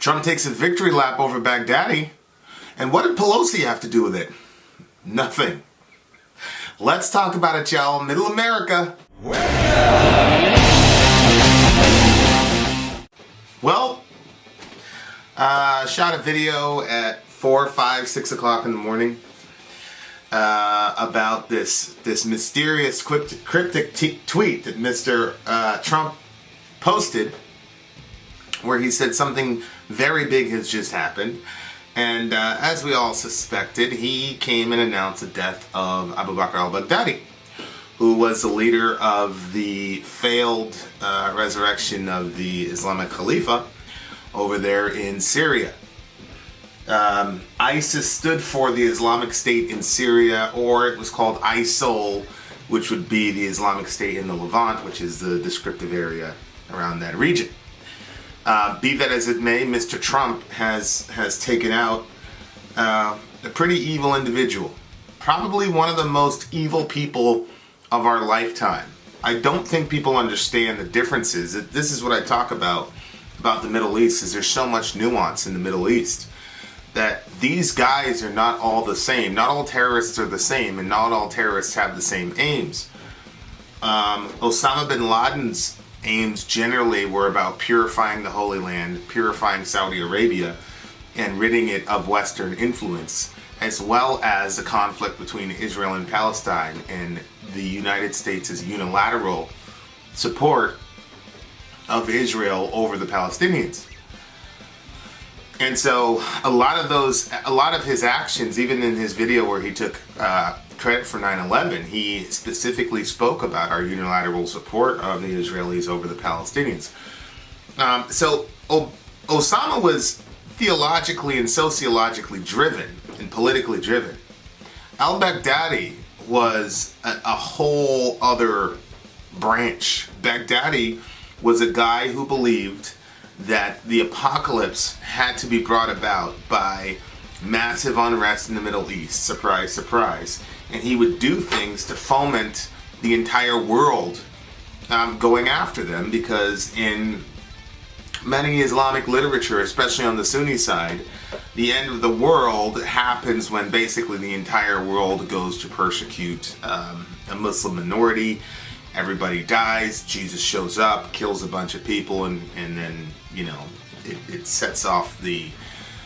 Trump takes a victory lap over Baghdadi. And what did Pelosi have to do with it? Nothing. Let's talk about it, y'all. Middle America. Well, shot a video at 4, 5, 6 o'clock in the morning about this mysterious cryptic tweet that Mr. Trump posted, where he said something very big has just happened. And as we all suspected, he came and announced the death of Abu Bakr al-Baghdadi, who was the leader of the failed resurrection of the Islamic Khalifa over there in Syria. ISIS stood for the Islamic State in Syria, or it was called ISIL, which would be the Islamic State in the Levant, which is the descriptive area around that region. Be that as it may, Mr. Trump has taken out a pretty evil individual. Probably one of the most evil people of our lifetime. I don't think people understand the differences. This is what I talk about the Middle East, is there's so much nuance in the Middle East that these guys are not all the same. Not all terrorists are the same, and not all terrorists have the same aims. Osama bin Laden's aims generally were about purifying the Holy Land, purifying Saudi Arabia, and ridding it of Western influence, as well as a conflict between Israel and Palestine and the United States' unilateral support of Israel over the Palestinians. And so a lot of his actions, even in his video where he took credit for 9/11, he specifically spoke about our unilateral support of the Israelis over the Palestinians. So Osama was theologically and sociologically driven and politically driven. Al-Baghdadi was a whole other branch. Baghdadi was a guy who believed that the apocalypse had to be brought about by massive unrest in the Middle East. Surprise, surprise. And he would do things to foment the entire world going after them, because in many Islamic literature, especially on the Sunni side, the end of the world happens when basically the entire world goes to persecute a Muslim minority. Everybody dies, Jesus shows up, kills a bunch of people, and then, you know, it sets off the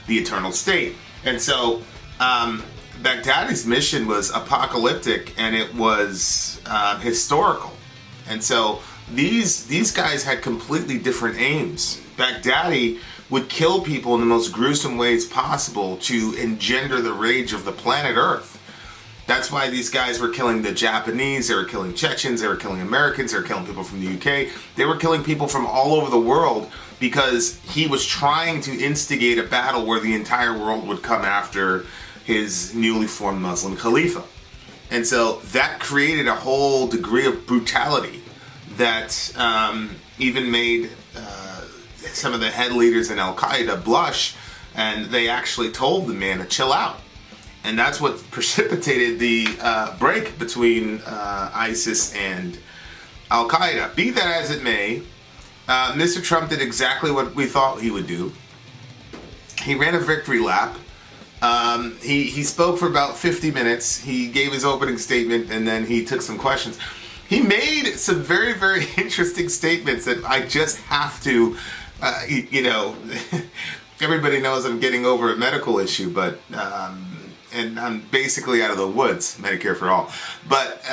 eternal state. And so Baghdadi's mission was apocalyptic, and it was historical. And so these guys had completely different aims. Baghdadi would kill people in the most gruesome ways possible to engender the rage of the planet Earth. That's why these guys were killing the Japanese, they were killing Chechens, they were killing Americans, they were killing people from the UK. They were killing people from all over the world because he was trying to instigate a battle where the entire world would come after his newly formed Muslim Khalifa. And so that created a whole degree of brutality that even made some of the head leaders in Al-Qaeda blush, and they actually told the man to chill out. And that's what precipitated the break between ISIS and Al-Qaeda. Be that as it may, Mr. Trump did exactly what we thought he would do. He ran a victory lap. He spoke for about 50 minutes. He gave his opening statement, and then he took some questions. He made some very, very interesting statements that I just have to, everybody knows I'm getting over a medical issue, but and I'm basically out of the woods, Medicare for all. But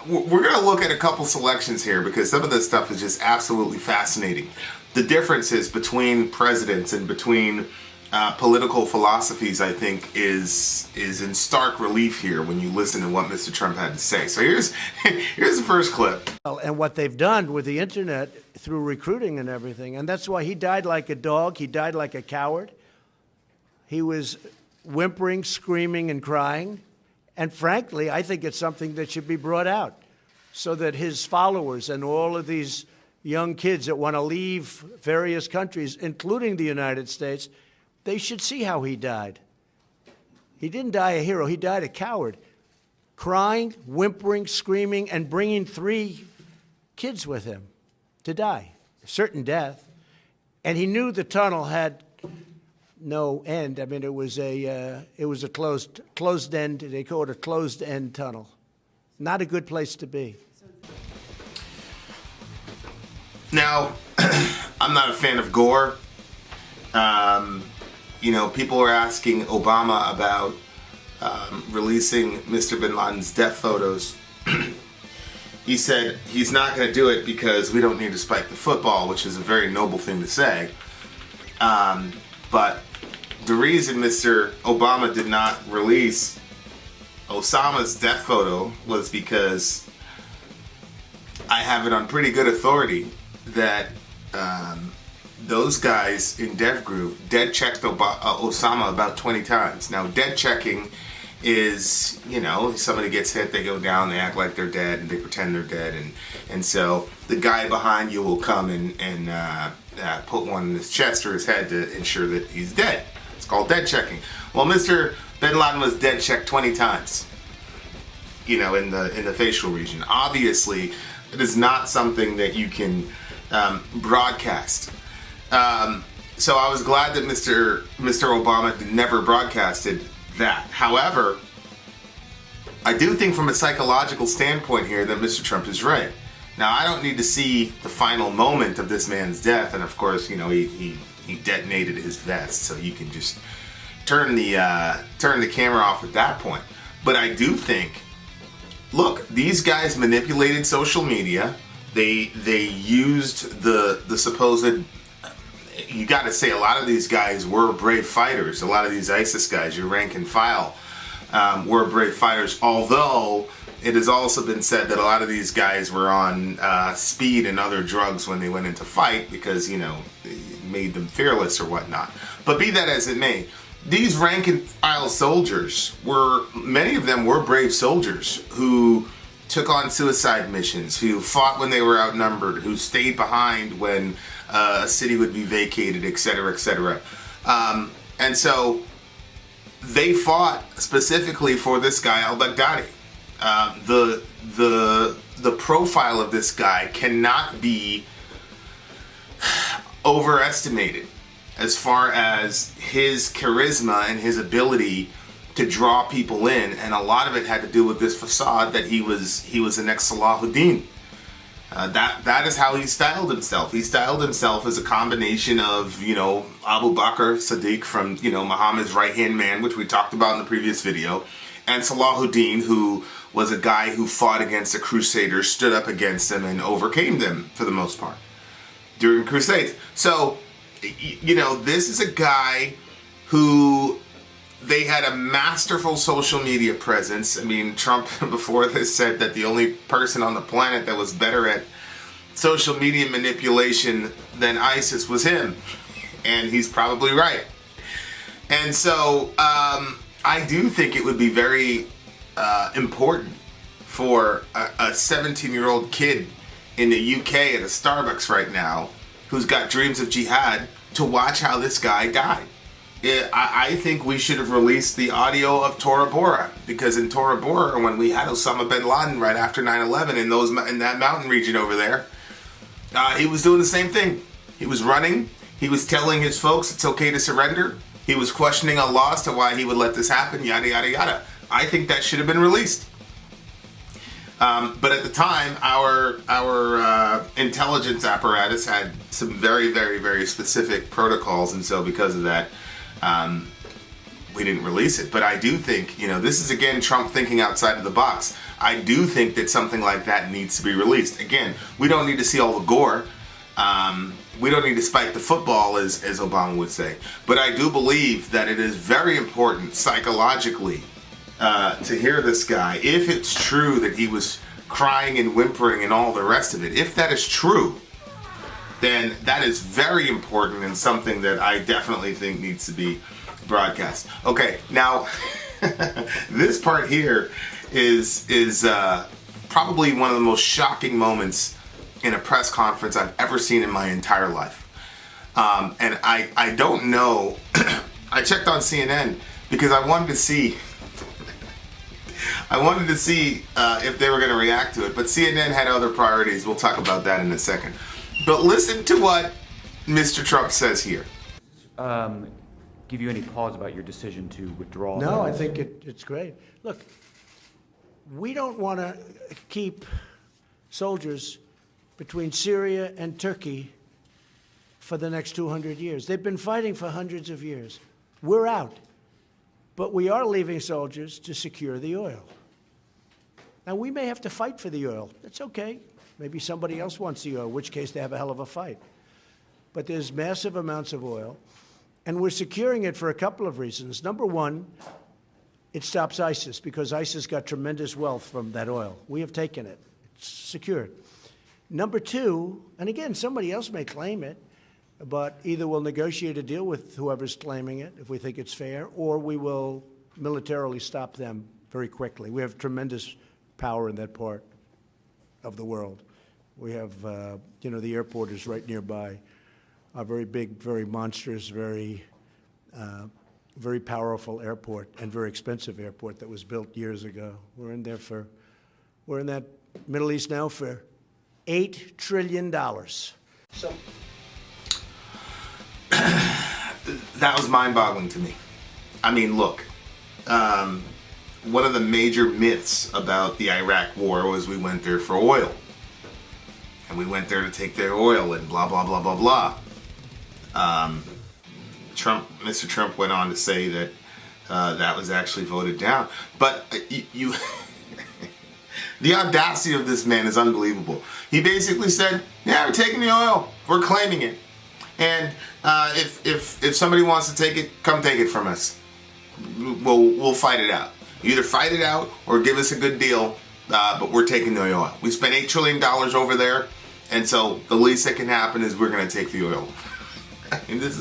we're going to look at a couple selections here, because some of this stuff is just absolutely fascinating. The differences between presidents and between political philosophies, I think, is in stark relief here when you listen to what Mr. Trump had to say. So here's the first clip. And what they've done with the internet through recruiting and everything, and that's why he died like a dog. He died like a coward. He was whimpering, screaming, and crying. And frankly, I think it's something that should be brought out so that his followers and all of these young kids that want to leave various countries, including the United States, they should see how he died. He didn't die a hero. He died a coward, crying, whimpering, screaming, and bringing 3 kids with him to die, a certain death. And he knew the tunnel had no end. I mean, it was a closed end. They call it a closed end tunnel. Not a good place to be. Now, I'm not a fan of gore. People are asking Obama about releasing Mr. Bin Laden's death photos. He said he's not going to do it because we don't need to spike the football, which is a very noble thing to say. But the reason Mr. Obama did not release Osama's death photo was because I have it on pretty good authority that those guys in Dev Group dead checked Osama about 20 times. Now, dead checking is, somebody gets hit, they go down, they act like they're dead, and they pretend they're dead, and so the guy behind you will come and put one in his chest or his head to ensure that he's dead. It's called dead checking. Well, Mr. Bin Laden was dead checked 20 times, in the facial region. Obviously, it is not something that you can broadcast. So I was glad that Mr. Obama never broadcasted that. However, I do think from a psychological standpoint here that Mr. Trump is right. Now, I don't need to see the final moment of this man's death, and of course, he detonated his vest, so you can just turn the camera off at that point. But I do think, look, these guys manipulated social media. They used the supposed. You got to say, a lot of these guys were brave fighters. A lot of these ISIS guys, your rank and file, were brave fighters. Although it has also been said that a lot of these guys were on speed and other drugs when they went into fight because, it made them fearless or whatnot. But be that as it may, these rank and file soldiers many of them were brave soldiers who took on suicide missions, who fought when they were outnumbered, who stayed behind when a city would be vacated, etc., etc. And so they fought specifically for this guy, al-Baghdadi. The profile of this guy cannot be overestimated as far as his charisma and his ability to draw people in, and a lot of it had to do with this facade that he was an ex-Salahuddin. That is how he styled himself. He styled himself as a combination of, Abu Bakr Siddiq from, Muhammad's right-hand man, which we talked about in the previous video, and Salahuddin, who was a guy who fought against the Crusaders, stood up against them, and overcame them for the most part during Crusades. So, this is a guy who they had a masterful social media presence. I mean, Trump before this said that the only person on the planet that was better at social media manipulation than ISIS was him. And he's probably right. And so I do think it would be very important for a 17-year-old kid in the UK at a Starbucks right now who's got dreams of jihad to watch how this guy died. I think we should have released the audio of Tora Bora, because in Tora Bora, when we had Osama bin Laden right after 9/11 in that mountain region over there, he was doing the same thing. He was running. He was telling his folks it's okay to surrender. He was questioning Allah as to why he would let this happen, yada, yada, yada. I think that should have been released. But at the time, our intelligence apparatus had some very, very, very specific protocols, and so because of that, we didn't release it. But I do think, this is again Trump thinking outside of the box. I do think that something like that needs to be released. Again, we don't need to see all the gore. We don't need to spike the football, as Obama would say. But I do believe that it is very important psychologically to hear this guy. If it's true that he was crying and whimpering and all the rest of it, if that is true, then that is very important and something that I definitely think needs to be broadcast. Okay, now this part here is probably one of the most shocking moments in a press conference I've ever seen in my entire life. And I don't know. I checked on CNN because I wanted to see if they were going to react to it, but CNN had other priorities. We'll talk about that in a second. But listen to what Mr. Trump says here. give you any pause about your decision to withdraw? No, I think it's great. Look, we don't want to keep soldiers between Syria and Turkey for the next 200 years. They've been fighting for hundreds of years. We're out. But we are leaving soldiers to secure the oil. Now, we may have to fight for the oil. That's okay. Maybe somebody else wants the oil, in which case they have a hell of a fight. But there's massive amounts of oil, and we're securing it for a couple of reasons. Number one, it stops ISIS, because ISIS got tremendous wealth from that oil. We have taken it. It's secured. Number two, and again, somebody else may claim it, but either we'll negotiate a deal with whoever's claiming it, if we think it's fair, or we will militarily stop them very quickly. We have tremendous power in that part of the world. We have, the airport is right nearby. A very big, very monstrous, very powerful airport, and very expensive airport that was built years ago. We're in that Middle East now for $8 trillion. So that was mind-boggling to me. I mean, look, one of the major myths about the Iraq war was we went there for oil. And we went there to take their oil and blah, blah, blah, blah, blah. Mr. Trump went on to say that that was actually voted down. But you the audacity of this man is unbelievable. He basically said, yeah, we're taking the oil. We're claiming it. And if somebody wants to take it, come take it from us. We'll fight it out. You either fight it out or give us a good deal, but we're taking the oil. We spent $8 trillion over there, and so the least that can happen is we're going to take the oil. I mean, this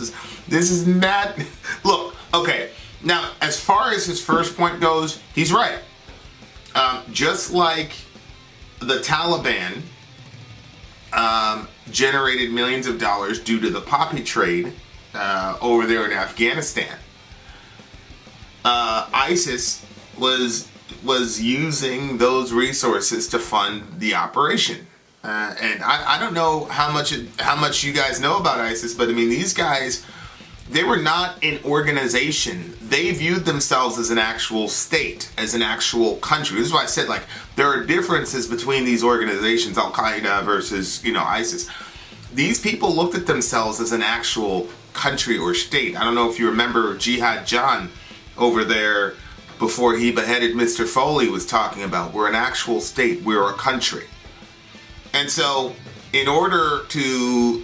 is mad. Look, okay. Now, as far as his first point goes, he's right. Just like the Taliban generated millions of dollars due to the poppy trade over there in Afghanistan, ISIS was using those resources to fund the operation. And I don't know how much you guys know about ISIS, but I mean, these guys, they were not an organization. They viewed themselves as an actual state, as an actual country. This is why I said, like, there are differences between these organizations, Al-Qaeda versus, ISIS. These people looked at themselves as an actual country or state. I don't know if you remember Jihad John over there before he beheaded Mr. Foley was talking about, we're an actual state, we're a country. And so in order to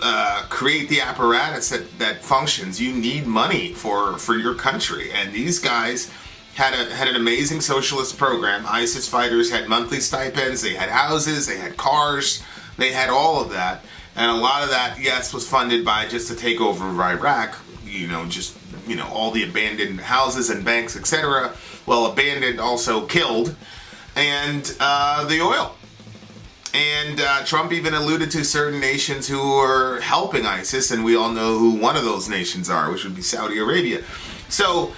create the apparatus that functions, you need money for your country. And these guys had an amazing socialist program. ISIS fighters had monthly stipends, they had houses, they had cars, they had all of that. And a lot of that, yes, was funded by just the takeover of Iraq, all the abandoned houses and banks, etc. Well, abandoned, also killed, and the oil. And Trump even alluded to certain nations who are helping ISIS, and we all know who one of those nations are, which would be Saudi Arabia. So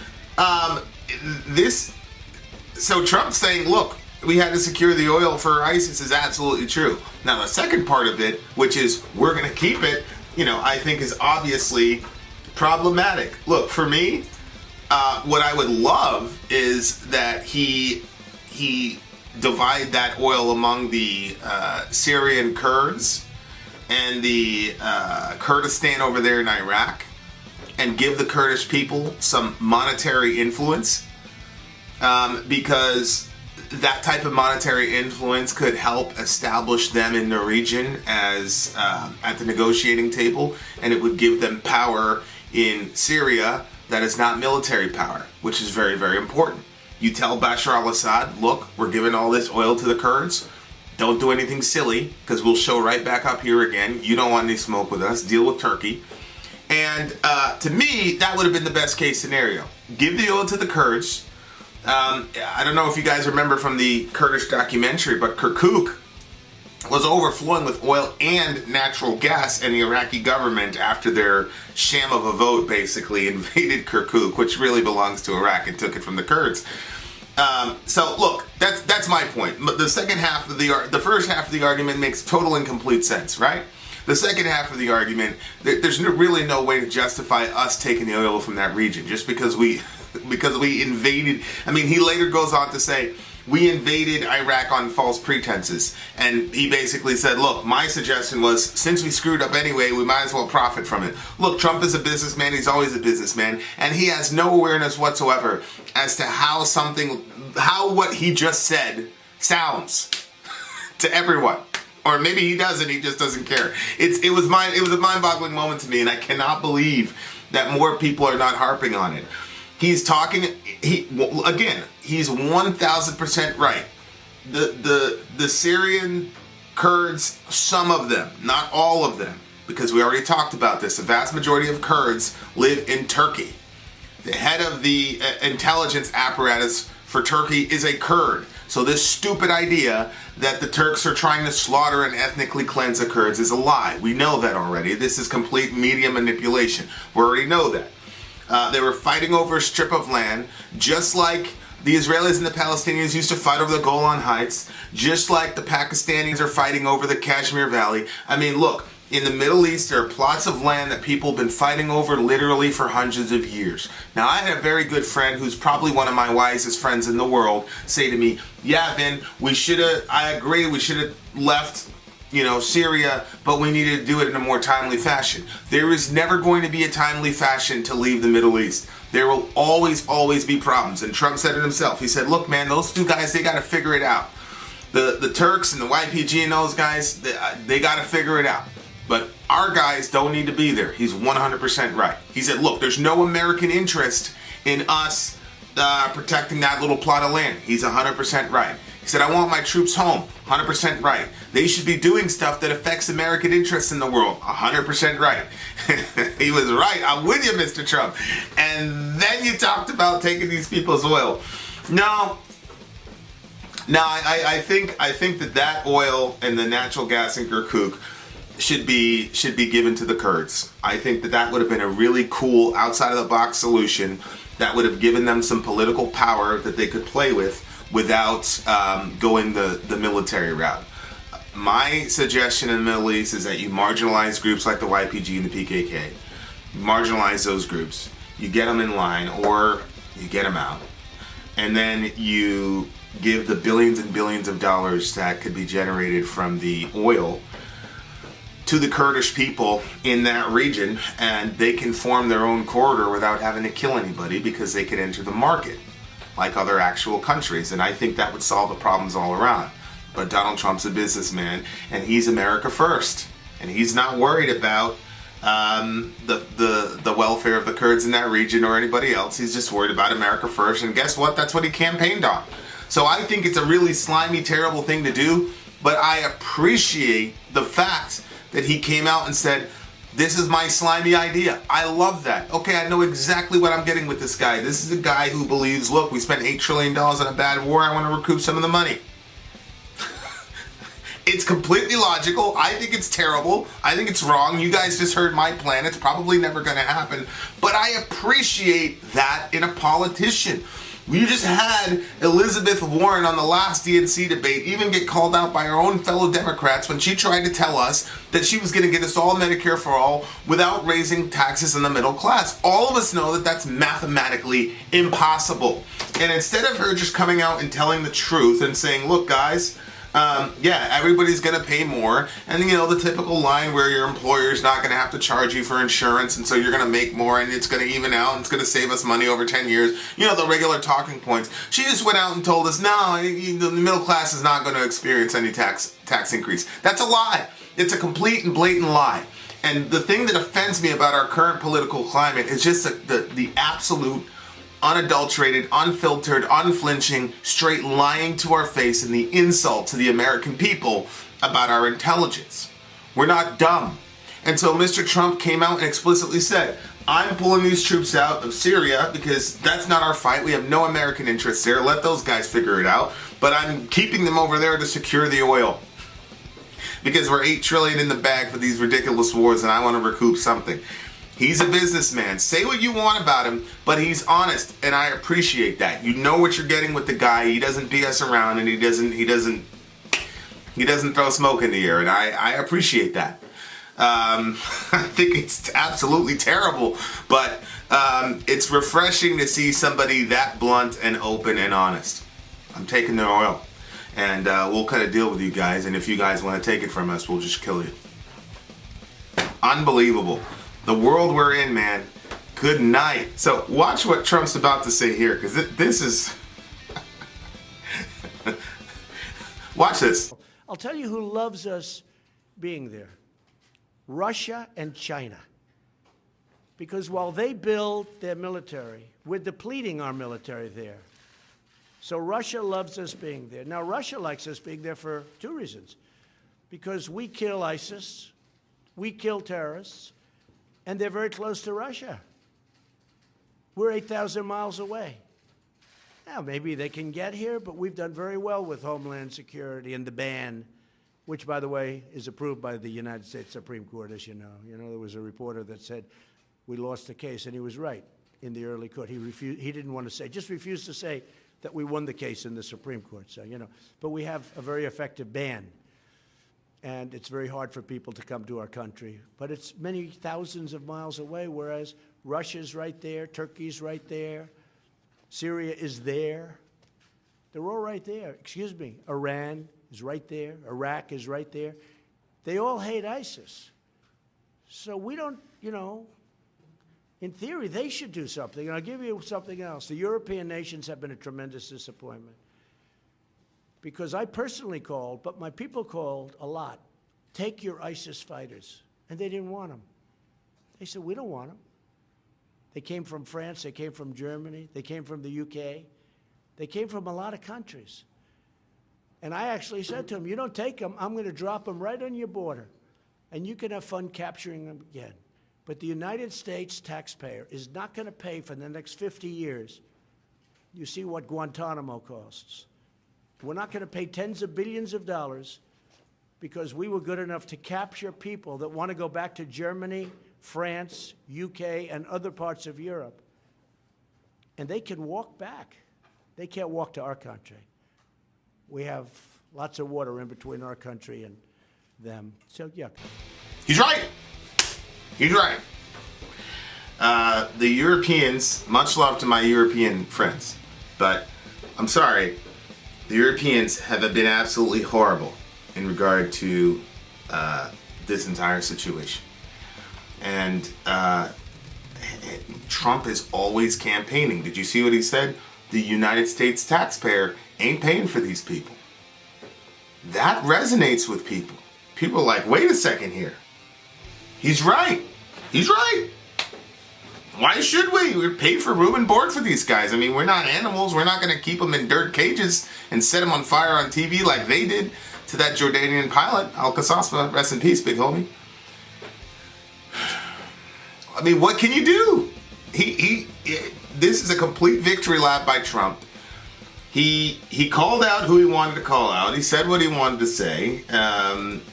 Trump's saying, look, we had to secure the oil for ISIS is absolutely true. Now, the second part of it, which is we're going to keep it, I think is obviously problematic. Look, for me, what I would love is that he divide that oil among the Syrian Kurds and the Kurdistan over there in Iraq, and give the Kurdish people some monetary influence, because that type of monetary influence could help establish them in the region as at the negotiating table, and it would give them power in Syria that is not military power, which is very, very important. You tell Bashar al-Assad, look, we're giving all this oil to the Kurds. Don't do anything silly, because we'll show right back up here again. You don't want any smoke with us. Deal with Turkey. And to me, that would have been the best case scenario. Give the oil to the Kurds. I don't know if you guys remember from the Kurdish documentary, but Kirkuk was overflowing with oil and natural gas, and the Iraqi government, after their sham of a vote, basically invaded Kirkuk, which really belongs to Iraq, and took it from the Kurds. So look, that's my point. The first half of the argument makes total and complete sense, right? The second half of the argument, there's really no way to justify us taking the oil from that region just because we invaded. I mean, he later goes on to say, we invaded Iraq on false pretenses. And he basically said, look, my suggestion was, since we screwed up anyway, we might as well profit from it. Look, Trump is a businessman. He's always a businessman. And he has no awareness whatsoever as to how what he just said sounds to everyone. Or maybe he doesn't, he just doesn't care. It was a mind-boggling moment to me, and I cannot believe that more people are not harping on it. He's talking, he's 1,000% right. The Syrian Kurds, some of them, not all of them, because we already talked about this, the vast majority of Kurds live in Turkey. The head of the intelligence apparatus for Turkey is a Kurd. So this stupid idea that the Turks are trying to slaughter and ethnically cleanse the Kurds is a lie. We know that already. This is complete media manipulation. We already know that. They were fighting over a strip of land, just like the Israelis and the Palestinians used to fight over the Golan Heights, just like the Pakistanis are fighting over the Kashmir Valley. I mean, look, in the Middle East, there are plots of land that people have been fighting over literally for hundreds of years. Now, I had a very good friend who's probably one of my wisest friends in the world say to me, yeah, Vin, I agree, we should have left, Syria, but we needed to do it in a more timely fashion. There is never going to be a timely fashion to leave the Middle East. There will always be problems. And Trump said it himself. He said, look, man, those two guys, they got to figure it out. The Turks and the YPG and those guys, they got to figure it out. But our guys don't need to be there. He's 100% right. He said, look, there's no American interest in us protecting that little plot of land. He's 100% right. He said, I want my troops home. 100% right. They should be doing stuff that affects American interests in the world. 100% right. He was right. I'm with you, Mr. Trump. And then you talked about taking these people's oil. No, I think that oil and the natural gas in Kirkuk should be given to the Kurds. I think that would have been a really cool outside of the box solution that would have given them some political power that they could play with without going the military route. My suggestion in the Middle East is that you marginalize groups like the YPG and the PKK. You marginalize those groups. You get them in line or you get them out. And then you give the billions and billions of dollars that could be generated from the oil to the Kurdish people in that region, and they can form their own corridor without having to kill anybody because they can enter the market like other actual countries. And I think that would solve the problems all around. But Donald Trump's a businessman, and he's America first. And he's not worried about the welfare of the Kurds in that region or anybody else. He's just worried about America first. And guess what? That's what he campaigned on. So I think it's a really slimy, terrible thing to do. But I appreciate the fact that he came out and said, this is my slimy idea. I love that. Okay, I know exactly what I'm getting with this guy. This is a guy who believes, look, we spent $8 trillion on a bad war. I want to recoup some of the money. It's completely logical. I think it's terrible. I think it's wrong. You guys just heard my plan. It's probably never going to happen. But I appreciate that in a politician. We just had Elizabeth Warren on the last DNC debate even get called out by her own fellow Democrats when she tried to tell us that she was going to get us all Medicare for all without raising taxes in the middle class. All of us know that that's mathematically impossible. And instead of her just coming out and telling the truth and saying, look, guys, everybody's going to pay more. And, the typical line where your employer's not going to have to charge you for insurance, and so you're going to make more, and it's going to even out, and it's going to save us money over 10 years. The regular talking points. She just went out and told us, no, the middle class is not going to experience any tax increase. That's a lie. It's a complete and blatant lie. And the thing that offends me about our current political climate is just the absolute unadulterated, unfiltered, unflinching, straight lying to our face and the insult to the American people about our intelligence. We're not dumb. And so Mr. Trump came out and explicitly said, I'm pulling these troops out of Syria because that's not our fight. We have no American interests there. Let those guys figure it out. But I'm keeping them over there to secure the oil. Because we're $8 trillion in the bag for these ridiculous wars and I want to recoup something. He's a businessman. Say what you want about him, but he's honest, and I appreciate that. You know what you're getting with the guy. He doesn't BS around, and he doesn't throw smoke in the air, and I appreciate that. I think it's absolutely terrible, but it's refreshing to see somebody that blunt and open and honest. I'm taking their oil, and we'll cut a deal with you guys, and if you guys want to take it from us, we'll just kill you. Unbelievable. The world we're in, man. Good night. So watch what Trump's about to say here, because this is... Watch this. I'll tell you who loves us being there. Russia and China. Because while they build their military, we're depleting our military there. So Russia loves us being there. Now, Russia likes us being there for two reasons. Because we kill ISIS, we kill terrorists, and they're very close to Russia. We're 8,000 miles away. Now, maybe they can get here, but we've done very well with Homeland Security and the ban, which, by the way, is approved by the United States Supreme Court, as you know. You know, there was a reporter that said we lost the case, and he was right in the early court. He didn't want to say, just refused to say that we won the case in the Supreme Court. So, you know, but we have a very effective ban, and it's very hard for people to come to our country. But it's many thousands of miles away, whereas Russia's right there, Turkey's right there, Syria is there. They're all right there. Excuse me. Iran is right there. Iraq is right there. They all hate ISIS. So we don't, you know, in theory, they should do something. And I'll give you something else. The European nations have been a tremendous disappointment. Because I personally called, but my people called a lot, take your ISIS fighters. And they didn't want them. They said, we don't want them. They came from France, they came from Germany, they came from the UK, they came from a lot of countries. And I actually said to them, you don't take them, I'm going to drop them right on your border, and you can have fun capturing them again. But the United States taxpayer is not going to pay for the next 50 years. You see what Guantanamo costs. We're not going to pay tens of billions of dollars because we were good enough to capture people that want to go back to Germany, France, UK, and other parts of Europe. And they can walk back. They can't walk to our country. We have lots of water in between our country and them. So, yeah. He's right. He's right. The Europeans, much love to my European friends, but I'm sorry, the Europeans have been absolutely horrible in regard to this entire situation. And Trump is always campaigning. Did you see what he said? The United States taxpayer ain't paying for these people. That resonates with people. People are like, wait a second here. He's right. He's right. Why should we? We're paid for room and board for these guys. I mean, we're not animals. We're not going to keep them in dirt cages and set them on fire on TV like they did to that Jordanian pilot, Al-Qasasma. Rest in peace, big homie. I mean, what can you do? This is a complete victory lap by Trump. He called out who he wanted to call out. He said what he wanted to say.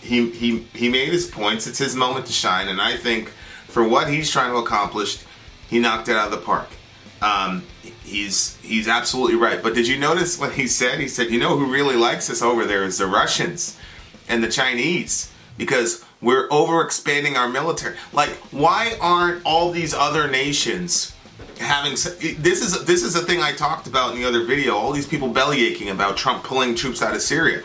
He made his points. It's his moment to shine, and I think for what he's trying to accomplish, he knocked it out of the park. He's absolutely right. But did you notice what he said? He said, you know who really likes us over there is the Russians and the Chinese, because we're overexpanding our military. Like, why aren't all these other nations having... This is a thing I talked about in the other video. All these people bellyaching about Trump pulling troops out of Syria.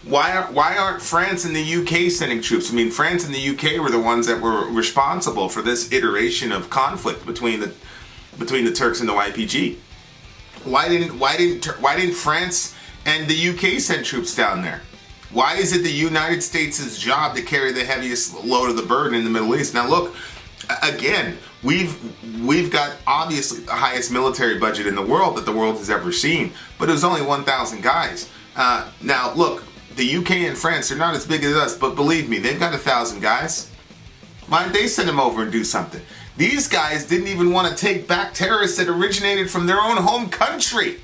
Why aren't France and the UK sending troops? I mean, France and the UK were the ones that were responsible for this iteration of conflict between the Turks and the YPG. Why didn't France and the UK send troops down there? Why is it the United States' job to carry the heaviest load of the burden in the Middle East? Now look, again, we've got obviously the highest military budget in the world that the world has ever seen, but it was only 1,000 guys. Now look, the UK and France are not as big as us, but believe me, they've got 1,000 guys. Why don't they send them over and do something? These guys didn't even want to take back terrorists that originated from their own home country.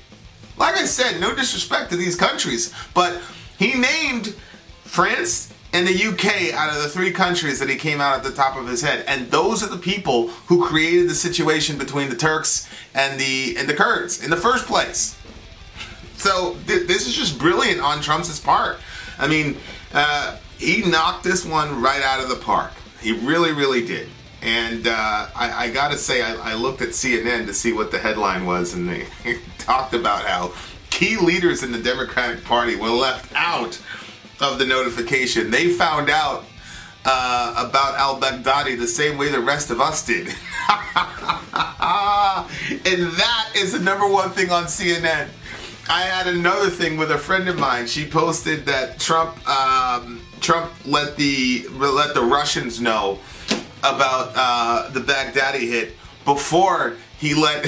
Like I said, no disrespect to these countries, but he named France and the UK out of the three countries that he came out at the top of his head. And those are the people who created the situation between the Turks and the Kurds in the first place. So this is just brilliant on Trump's part. I mean, he knocked this one right out of the park. He really, really did. And I got to say, I looked at CNN to see what the headline was, and they talked about how key leaders in the Democratic Party were left out of the notification. They found out about al-Baghdadi the same way the rest of us did. And that is the number one thing on CNN. I had another thing with a friend of mine. She posted that Trump let the Russians know about the Baghdadi hit before he let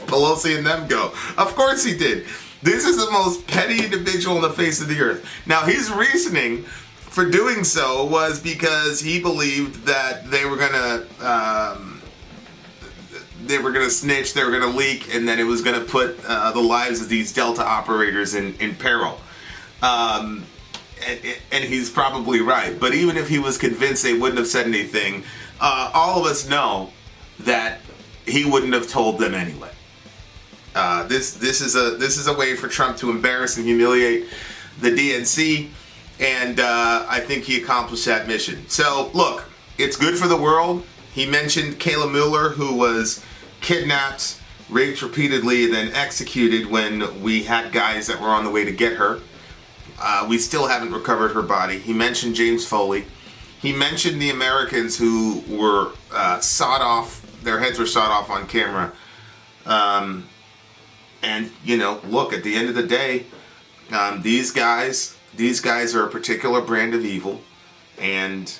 Pelosi and them go. Of course he did. This is the most petty individual on the face of the earth. Now, his reasoning for doing so was because he believed that they were gonna snitch, they were gonna leak, and then it was gonna put the lives of these Delta operators in peril. And he's probably right. But even if he was convinced they wouldn't have said anything, all of us know that he wouldn't have told them anyway. This is a way for Trump to embarrass and humiliate the DNC, and I think he accomplished that mission. So look, it's good for the world. He mentioned Kayla Mueller, who was kidnapped, raped repeatedly, and then executed when we had guys that were on the way to get her. We still haven't recovered her body. He mentioned James Foley. He mentioned the Americans who were sawed off, their heads were sawed off on camera. And, you know, look, at the end of the day, these guys are a particular brand of evil. And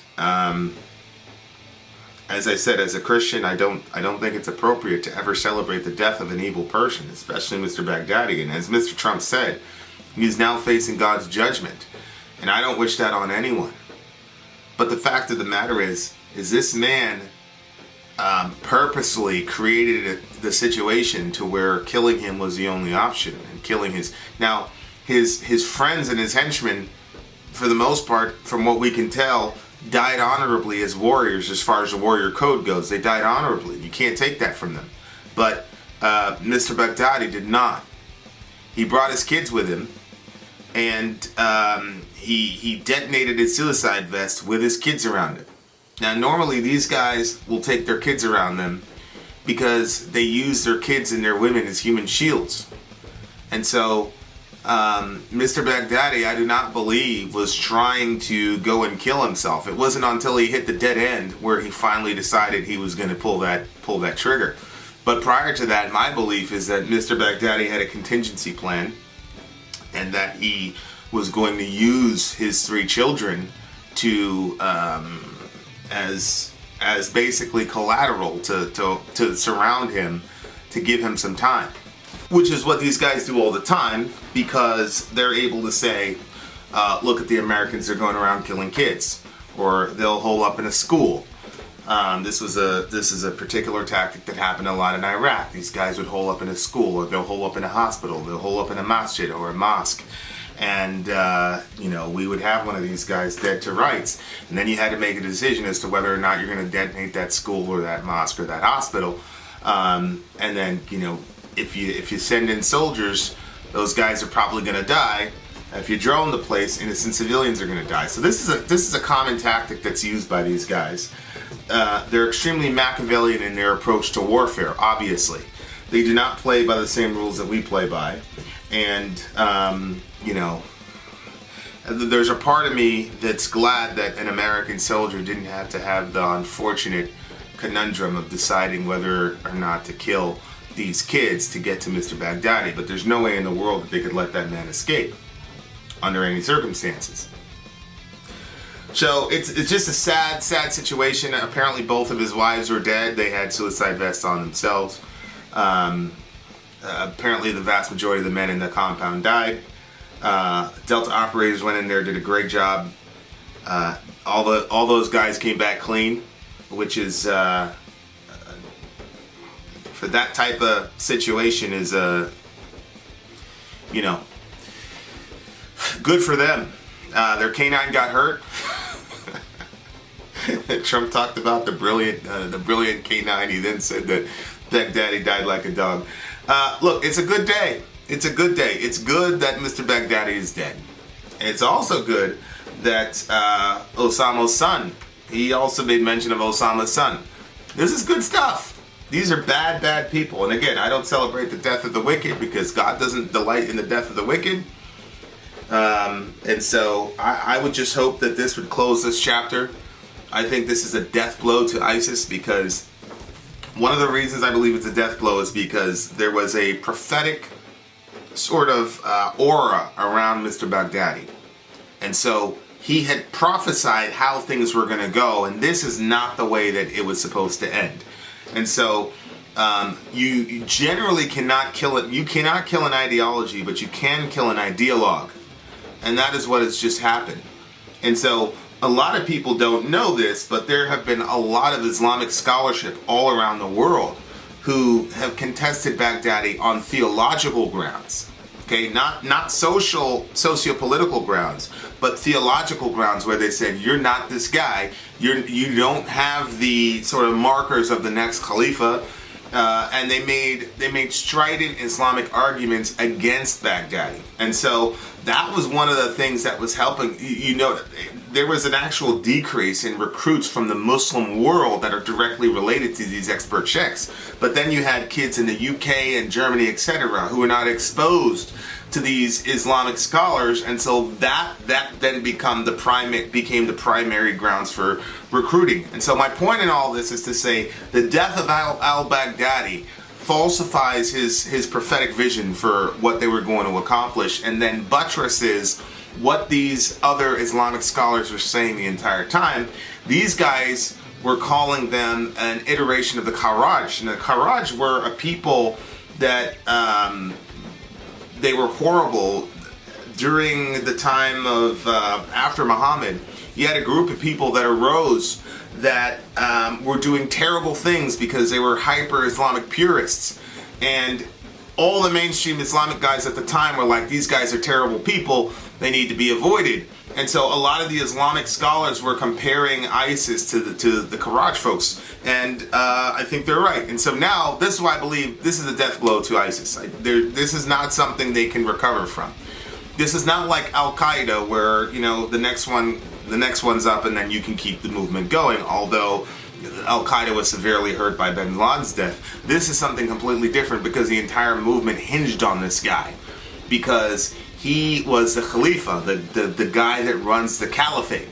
as I said, as a Christian, I don't think it's appropriate to ever celebrate the death of an evil person, especially Mr. Baghdadi. And as Mr. Trump said, he's now facing God's judgment. And I don't wish that on anyone. But the fact of the matter is this man purposely created the situation to where killing him was the only option, and killing his friends and his henchmen, for the most part, from what we can tell, died honorably as warriors. As far as the warrior code goes, they died honorably. You can't take that from them. But Mr. Baghdadi did not. He brought his kids with him, and he detonated his suicide vest with his kids around him. Now, normally these guys will take their kids around them because they use their kids and their women as human shields. And so, Mr. Baghdadi, I do not believe, was trying to go and kill himself. It wasn't until he hit the dead end where he finally decided he was going to pull that trigger. But prior to that, my belief is that Mr. Baghdadi had a contingency plan, and that he was going to use his 3 children to as basically collateral to surround him, to give him some time, which is what these guys do all the time, because they're able to say, look at the Americans, they're going around killing kids, or they'll hole up in a school. This is a particular tactic that happened a lot in Iraq. These guys would hole up in a school, or they'll hole up in a hospital, they'll hole up in a masjid or a mosque. And, we would have one of these guys dead to rights. And then you had to make a decision as to whether or not you're going to detonate that school or that mosque or that hospital. And then, if you send in soldiers, those guys are probably going to die. If you drone the place, innocent civilians are going to die. So this is a common tactic that's used by these guys. They're extremely Machiavellian in their approach to warfare, obviously. They do not play by the same rules that we play by. And, there's a part of me that's glad that an American soldier didn't have to have the unfortunate conundrum of deciding whether or not to kill these kids to get to Mr. Baghdadi. But there's no way in the world that they could let that man escape under any circumstances. So it's just a sad situation. Apparently both of his wives were dead. They had suicide vests on themselves. Apparently the vast majority of the men in the compound died. Delta operators went in there, did a great job. All those guys came back clean, which is for that type of situation is good for them. Their canine got hurt. Trump talked about the brilliant canine. He then said that Baghdadi died like a dog. Look, it's a good day. It's a good day. It's good that Mr. Baghdadi is dead. And it's also good that Osama's son, he also made mention of Osama's son. This is good stuff. These are bad, bad people. And again, I don't celebrate the death of the wicked because God doesn't delight in the death of the wicked. And so I would just hope that this would close this chapter. I think this is a death blow to ISIS because one of the reasons I believe it's a death blow is because there was a prophetic sort of aura around Mr. Baghdadi. And so he had prophesied how things were going to go, and this is not the way that it was supposed to end. And so you generally cannot kill it. You cannot kill an ideology, but you can kill an ideologue. And that is what has just happened. And so a lot of people don't know this, but there have been a lot of Islamic scholarship all around the world who have contested Baghdadi on theological grounds. Okay, not socio-political grounds, but theological grounds where they said, you're not this guy, you don't have the sort of markers of the next Khalifa, and they made strident Islamic arguments against Baghdadi. And so that was one of the things that was helping. You know, there was an actual decrease in recruits from the Muslim world that are directly related to these expert checks. But then you had kids in the UK and Germany, etc., who were not exposed to these Islamic scholars, and so that then became the primary grounds for recruiting. And so my point in all this is to say the death of al-Baghdadi falsifies his prophetic vision for what they were going to accomplish, and then buttresses what these other Islamic scholars were saying the entire time. These guys were calling them an iteration of the Kharaj, and the Kharaj were a people that they were horrible during the time of after Muhammad. You had a group of people that arose that were doing terrible things because they were hyper-Islamic purists, and all the mainstream Islamic guys at the time were like, these guys are terrible people, they need to be avoided. And so a lot of the Islamic scholars were comparing ISIS to the Kharaj folks, and I think they're right. And so now, this is why I believe this is a death blow to ISIS. This is not something they can recover from. This is not like Al-Qaeda, where, you know, the next one's up and then you can keep the movement going, although Al-Qaeda was severely hurt by bin Laden's death. This is something completely different because the entire movement hinged on this guy, because he was the Khalifa, the guy that runs the caliphate.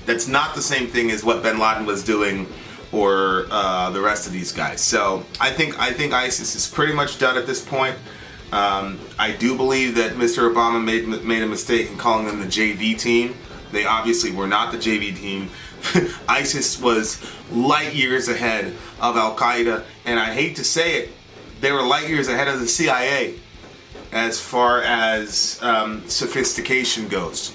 That's not the same thing as what bin Laden was doing or the rest of these guys. So I think ISIS is pretty much done at this point. I do believe that Mr. Obama made a mistake in calling them the JV team. They obviously were not the JV team. ISIS was light years ahead of Al-Qaeda, and I hate to say it, they were light years ahead of the CIA as far as sophistication goes,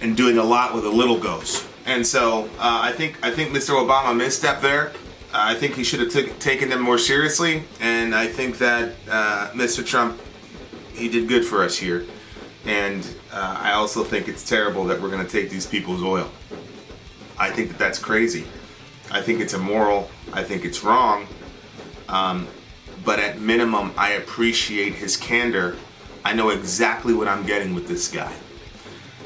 and doing a lot with a little goes. And so I think Mr. Obama misstepped there. I think he should have taken them more seriously, and I think that Mr. Trump, he did good for us here. And I also think it's terrible that we're going to take these people's oil. I think that that's crazy. I think it's immoral. I think it's wrong. But at minimum, I appreciate his candor. I know exactly what I'm getting with this guy.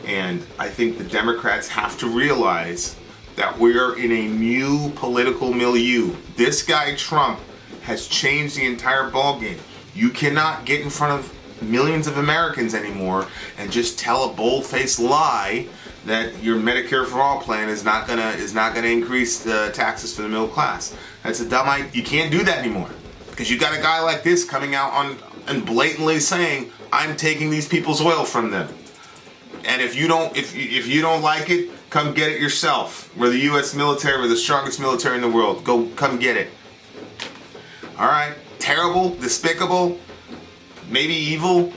And I think the Democrats have to realize that we're in a new political milieu. This guy, Trump, has changed the entire ballgame. You cannot get in front of millions of Americans anymore and just tell a bold-faced lie that your Medicare for All plan is not gonna increase the taxes for the middle class. That's a dumb idea. You can't do that anymore, because you got a guy like this coming out and blatantly saying, I'm taking these people's oil from them. And if you don't like it, come get it yourself. We're the U.S. military. We're the strongest military in the world. Come get it. All right. Terrible, despicable, maybe evil,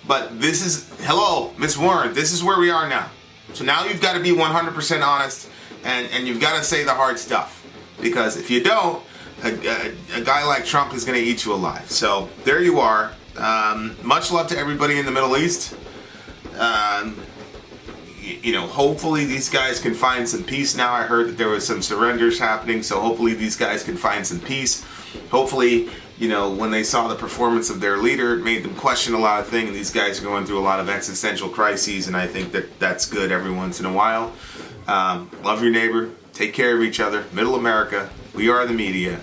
but this is, hello, Miss Warren, this is where we are now. So now you've got to be 100% honest, and you've got to say the hard stuff, because if you don't, a guy like Trump is going to eat you alive. So there you are. Much love to everybody in the Middle East. hopefully these guys can find some peace now. I heard that there was some surrenders happening, so hopefully these guys can find some peace. Hopefully, when they saw the performance of their leader, it made them question a lot of things. These guys are going through a lot of existential crises, and I think that that's good every once in a while. Love your neighbor. Take care of each other. Middle America. We are the media.